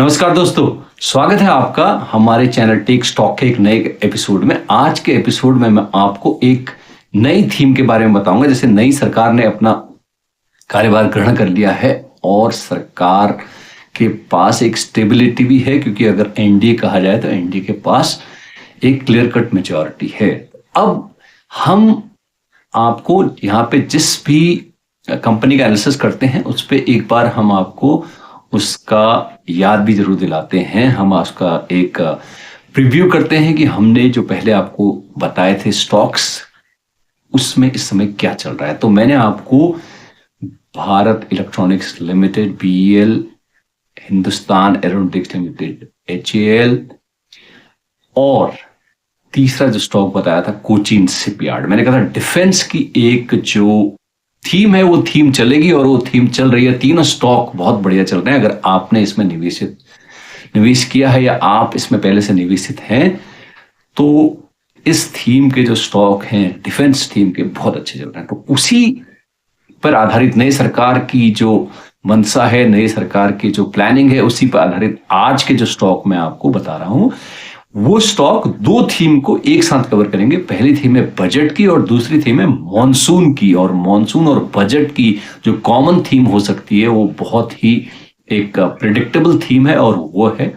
नमस्कार दोस्तों, स्वागत है आपका हमारे चैनल टेक स्टॉक के एक नए एपिसोड में। आज के एपिसोड में मैं आपको एक नई थीम के बारे में बताऊंगा। जैसे नई सरकार ने अपना कार्यभार ग्रहण कर लिया है और सरकार के पास एक स्टेबिलिटी भी है, क्योंकि अगर एनडीए कहा जाए तो एनडीए के पास एक क्लियर कट मेजॉरिटी है। अब हम आपको यहाँ पे जिस भी कंपनी का एनालिसिस करते हैं उस पर एक बार हम आपको उसका याद भी जरूर दिलाते हैं। हम उसका एक प्रीव्यू करते हैं कि हमने जो पहले आपको बताए थे स्टॉक्स, उसमें इस समय क्या चल रहा है। तो मैंने आपको Bharat electronics limited BEL, Hindustan aeronautics limited HAL, और तीसरा जो स्टॉक बताया था कोचीन शिपयार्ड। मैंने कहा था डिफेंस की एक जो थीम है वो थीम चलेगी और वो थीम चल रही है। तीनों स्टॉक बहुत बढ़िया चल रहे हैं। अगर आपने इसमें निवेश किया है या आप इसमें पहले से निवेशित हैं तो इस थीम के जो स्टॉक हैं डिफेंस थीम के बहुत अच्छे चल रहे हैं। तो उसी पर आधारित नई सरकार की जो मंशा है, नई सरकार की जो प्लानिंग है, उसी पर आधारित आज के जो स्टॉक मैं आपको बता रहा हूं, वो स्टॉक दो थीम को एक साथ कवर करेंगे। पहली थीम है बजट की और दूसरी थीम है मॉनसून की। और मॉनसून और बजट की जो कॉमन थीम हो सकती है वो बहुत ही एक प्रिडिक्टेबल थीम है और वो है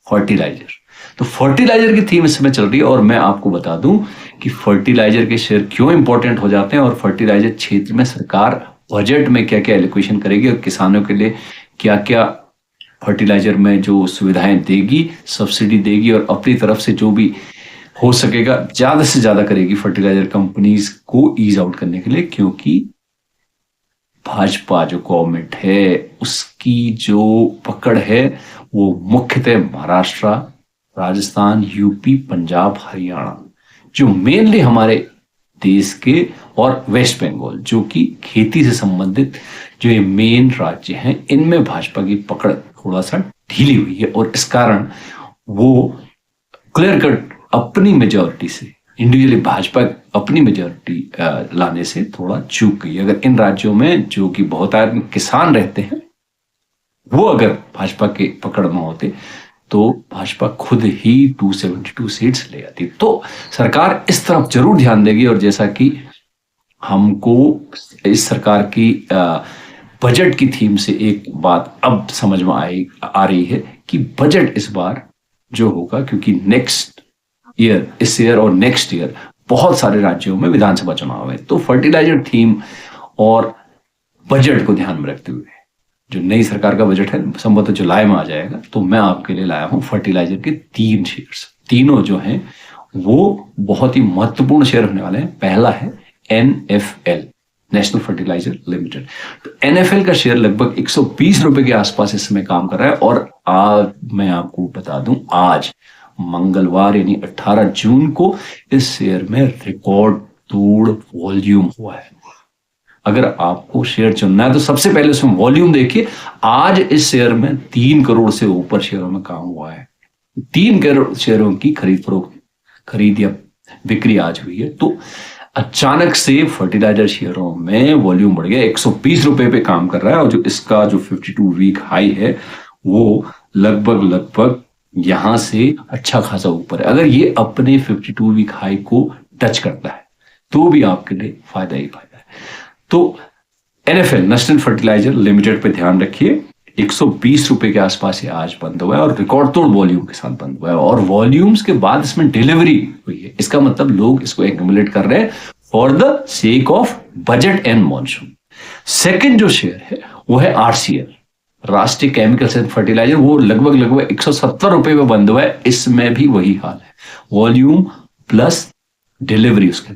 फर्टिलाइजर। तो फर्टिलाइजर की थीम इस समय चल रही है और मैं आपको बता दूं कि फर्टिलाइजर के शेयर क्यों इंपॉर्टेंट हो जाते हैं और फर्टिलाइजर क्षेत्र में सरकार बजट में क्या क्या एलोकेशन करेगी और किसानों के लिए क्या क्या फर्टिलाइजर में जो सुविधाएं देगी, सब्सिडी देगी, और अपनी तरफ से जो भी हो सकेगा ज्यादा से ज्यादा करेगी फर्टिलाइजर कंपनीज को ईज आउट करने के लिए। क्योंकि भाजपा जो गवर्नमेंट है उसकी जो पकड़ है वो मुख्यतः महाराष्ट्र, राजस्थान, यूपी, पंजाब, हरियाणा, जो मेनली हमारे देश के, और वेस्ट बंगाल जो कि खेती से संबंधित जो ये मेन राज्य हैं, इनमें भाजपा की पकड़ थोड़ा सा ढीली हुई है और इस कारण वो क्लियर कट अपनी मेजॉरिटी से, इंडिविजुअली भाजपा अपनी मेजॉरिटी लाने से थोड़ा चूक गई। अगर इन राज्यों में जो कि बहुत किसान रहते हैं वो अगर भाजपा के पकड़ में होते तो भाजपा खुद ही 272 सीट्स ले आती। तो सरकार इस तरफ जरूर ध्यान देगी। और जैसा कि हमको इस सरकार की बजट की थीम से एक बात अब समझ में आ रही है कि बजट इस बार जो होगा, क्योंकि नेक्स्ट ईयर, इस ईयर और नेक्स्ट ईयर बहुत सारे राज्यों में विधानसभा चुनाव है, तो फर्टिलाइजर थीम और बजट को ध्यान में रखते हुए जो नई सरकार का बजट है संभवतः जुलाई में आ जाएगा, तो मैं आपके लिए लाया हूं फर्टिलाइजर के 3 शेयर्स। तीनों जो हैं वो बहुत ही महत्वपूर्ण शेयर होने वाले हैं। पहला है एनएफएल, नेशनल फर्टिलाइजर लिमिटेड। तो एनएफएल का शेयर लगभग 120 रुपए के आसपास इस समय काम कर रहा है। और आज मैं आपको बता दूं, आज मंगलवार यानी 18 जून को इस शेयर में रिकॉर्ड तोड़ वॉल्यूम हुआ है। अगर आपको शेयर चुनना है तो सबसे पहले उसमें वॉल्यूम देखिए। आज इस शेयर में 3 करोड़ से ऊपर शेयरों में काम हुआ है। 3 करोड़ शेयरों की खरीद या बिक्री आज हुई है। तो अचानक से फर्टिलाइजर शेयरों में वॉल्यूम बढ़ गया, 120 रुपए पे काम कर रहा है। और जो इसका जो 52 वीक हाई है वो लगभग यहां से अच्छा खासा ऊपर है। अगर ये अपने 52 वीक हाई को टच करता है तो भी आपके लिए फायदा ही फायदा है। तो एनएफएल, नेशनल फर्टिलाइजर लिमिटेड पे ध्यान रखिए। 120 रुपए के आसपास ये आज बंद हुआ है और रिकॉर्ड तोड़ वॉल्यूम के साथ बंद हुआ है। और वॉल्यूम्स के बाद इसमें डिलीवरी हुई है। इसका मतलब लोग इसको एक्यूमुलेट कर रहे हैं for the sake of budget and monsoon. Second जो शेयर है वो है आरसीएल, राष्ट्रीय केमिकल्स एंड फर्टिलाइजर। वो लगभग 170 रुपए में बंद हुआ है। इसमें भी वही हाल है, वॉल्यूम प्लस डिलीवरी उसके।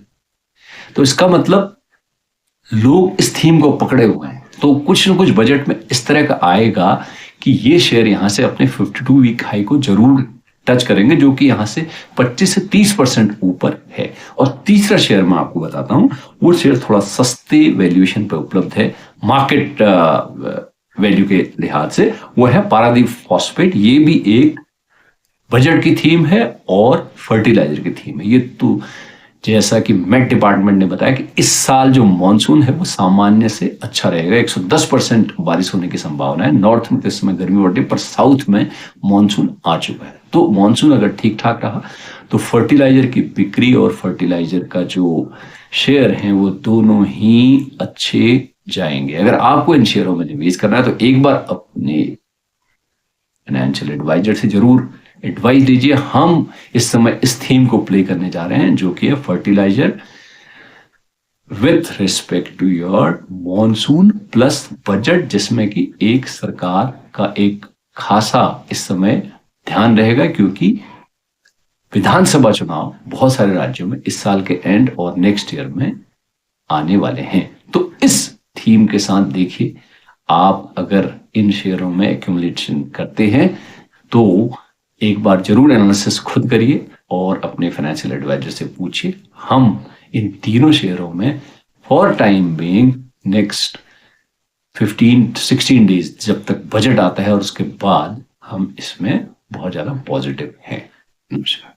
तो इसका मतलब लोग इस थीम को पकड़े हुए हैं। तो कुछ न कुछ बजट में इस तरह का आएगा कि ये शेयर यहां से अपने 52 वीक हाई को जरूर टच करेंगे, जो कि यहां से 25 से 30% ऊपर है। और तीसरा शेयर मैं आपको बताता हूं, वो शेयर थोड़ा सस्ते वैल्यूएशन पर उपलब्ध है मार्केट वैल्यू के लिहाज से, वो है पारादीप फॉस्फेट। ये भी एक बजट की थीम है और फर्टिलाइजर की थीम है। ये तो जैसा कि मेट डिपार्टमेंट ने बताया कि इस साल जो मॉनसून है वो सामान्य से अच्छा रहेगा, 110% बारिश होने की संभावना है। नॉर्थ में तो इस समय गर्मी बढ़ रही है, पर साउथ में मॉनसून आ चुका है। तो मॉनसून अगर ठीक ठाक रहा तो फर्टिलाइजर की बिक्री और फर्टिलाइजर का जो शेयर है वो दोनों ही अच्छे जाएंगे। अगर आपको इन शेयरों में निवेश करना है तो एक बार अपने फाइनेंशियल एडवाइजर से जरूर एडवाइस लीजिए। हम इस समय इस थीम को प्ले करने जा रहे हैं जो कि है fertiliser with respect to your monsoon plus budget, जिसमें कि एक सरकार का एक खासा इस समय ध्यान रहेगा, क्योंकि विधानसभा चुनाव बहुत सारे राज्यों में इस साल के एंड और नेक्स्ट ईयर में आने वाले हैं। तो इस थीम के साथ देखिए, आप अगर इन शेयरों में एक्यूमुलेशन करते हैं तो एक बार जरूर एनालिसिस खुद करिए और अपने फाइनेंशियल एडवाइजर से पूछिए। हम इन तीनों शेयरों में for time being next 15-16 days जब तक बजट आता है और उसके बाद हम इसमें बहुत ज्यादा पॉजिटिव हैं। नमस्कार।